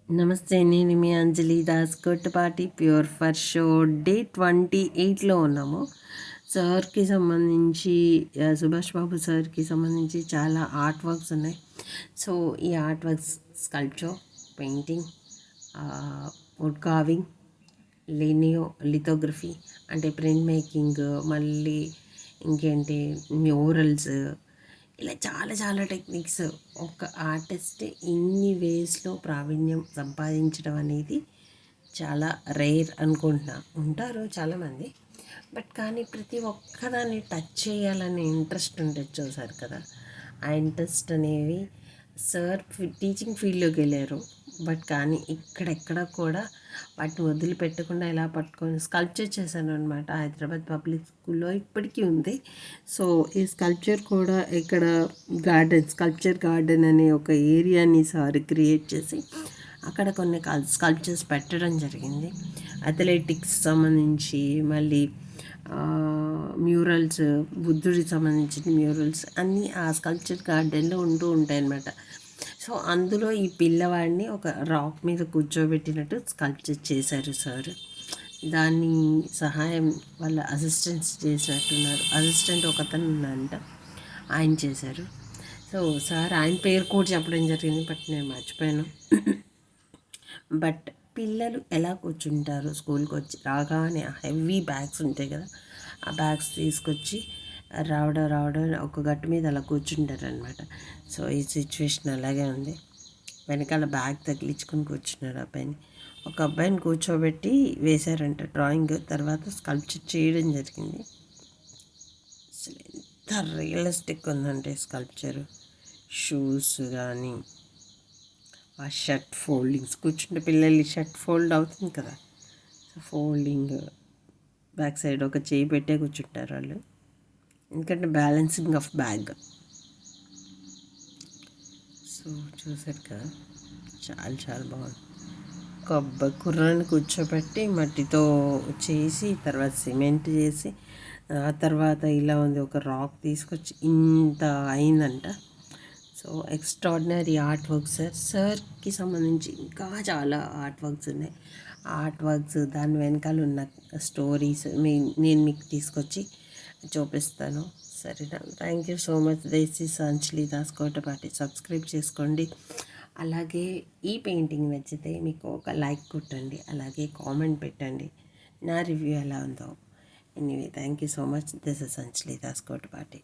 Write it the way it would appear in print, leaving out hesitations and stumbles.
నమస్తే, నేను మీ Anjali Das Kottapati pure for show day 28లో ఉన్నాము. సార్కి సంబంధించి సుభాష్ బాబు సార్కి సంబంధించి చాలా ఆర్ట్ వర్క్స్ ఉన్నాయి. సో ఈ art works sculpture, painting, wood carving, lithography అంటే ప్రింట్ మేకింగ్, మళ్ళీ ఇంకేంటి మ్యూరల్స్, ఇలా చాలా చాలా టెక్నిక్స్. ఒక ఆర్టిస్ట్ ఇన్ని వేస్లో ప్రావీణ్యం సంపాదించడం అనేది చాలా రేర్ అనుకుంటున్నా. ఉంటారు చాలామంది, బట్ కానీ ప్రతి ఒక్కదాన్ని టచ్ చేయాలనే ఇంట్రెస్ట్ ఉంటుంది. చూసారు కదా, ఆ ఇంట్రెస్ట్ అనేవి సార్ టీచింగ్ ఫీల్డ్లోకి వెళ్ళారు, బట్ కానీ ఇక్కడెక్కడ కూడా వాటిని వదిలిపెట్టకుండా ఇలా పట్టుకొని స్కల్ప్చర్ చేశాను అనమాట. హైదరాబాద్ పబ్లిక్ స్కూల్లో ఇప్పటికీ ఉంది. సో ఈ స్కల్ప్చర్ కూడా ఇక్కడ స్కల్ప్చర్ గార్డెన్ అనే ఒక ఏరియాని సార్ క్రియేట్ చేసి అక్కడ కొన్ని స్కల్ప్చర్స్ పెట్టడం జరిగింది. అథ్లెటిక్స్ సంబంధించి, మళ్ళీ మ్యూరల్స్, బుద్ధుడికి సంబంధించిన మ్యూరల్స్ అన్నీ ఆ స్కల్ప్చర్ గార్డెన్లో ఉంటూ ఉంటాయి అన్నమాట. సో అందులో ఈ పిల్లవాడిని ఒక రాక్ మీద కూర్చోబెట్టినట్టు స్కల్ప్చర్ చేశారు సార్. దాన్ని సహాయం వాళ్ళ అసిస్టెంట్స్ చేసినట్టున్నారు. అసిస్టెంట్ ఒకతను ఉన్నారంట, ఆయన చేశారు. సో సార్ ఆయన పేరు కూడా చెప్పడం జరిగింది, బట్ నేను మర్చిపోయాను. బట్ పిల్లలు ఎలా కూర్చుంటారు స్కూల్కి వచ్చి రాగానే, హెవీ బ్యాగ్స్ ఉంటాయి కదా, ఆ బ్యాగ్స్ తీసుకొచ్చి రావడం ఒక గట్టు మీద అలా కూర్చుంటారు అనమాట. సో ఈ సిచ్యువేషన్ అలాగే ఉంది. వెనకాల బ్యాగ్ తగిలించుకొని కూర్చున్నారు అబ్బాయిని. ఒక అబ్బాయిని కూర్చోబెట్టి వేశారంట డ్రాయింగ్. తర్వాత స్కల్ప్చర్ చేయడం జరిగింది. అసలు ఎంత రియలిస్టిక్ ఉందంటే స్కల్ప్చర్. షూస్ కానీ, ఆ షర్ట్ ఫోల్డింగ్స్, కూర్చుంటే పిల్లలు షర్ట్ ఫోల్డ్ అవుతుంది కదా, సో ఫోల్డింగ్, బ్యాక్ సైడ్ ఒక చేయి పెట్టే కూర్చుంటారు వాళ్ళు, ఎందుకంటే బ్యాలెన్సింగ్ ఆఫ్ బ్యాగ్. సో చూసారు కదా, చాలా చాలా బాగుంది. ఒక కుర్రాన్ని కూర్చోబెట్టి మట్టితో చేసి, తర్వాత సిమెంట్ చేసి, ఆ తర్వాత ఇలా ఉంది, ఒక రాక్ తీసుకొచ్చి ఇంత అయిందంట. So extraordinary art works sir. సార్కి సంబంధించి ఇంకా చాలా ఆర్ట్ వర్క్స్ ఉన్నాయి. ఆర్ట్ వర్క్స్ దాని వెనకాల ఉన్న స్టోరీస్ నేను మీకు తీసుకొచ్చి చూపిస్తాను, సరేనా? Thank you so much. This is Anjali Das Kotapati. Subscribe చేసుకోండి. అలాగే ఈ పెయింటింగ్ నచ్చితే మీకు ఒక లైక్ కొట్టండి, అలాగే కామెంట్ పెట్టండి నా రివ్యూ ఎలా ఉందో. Anyway, thank you so much. This is Anjali Das Kotapati.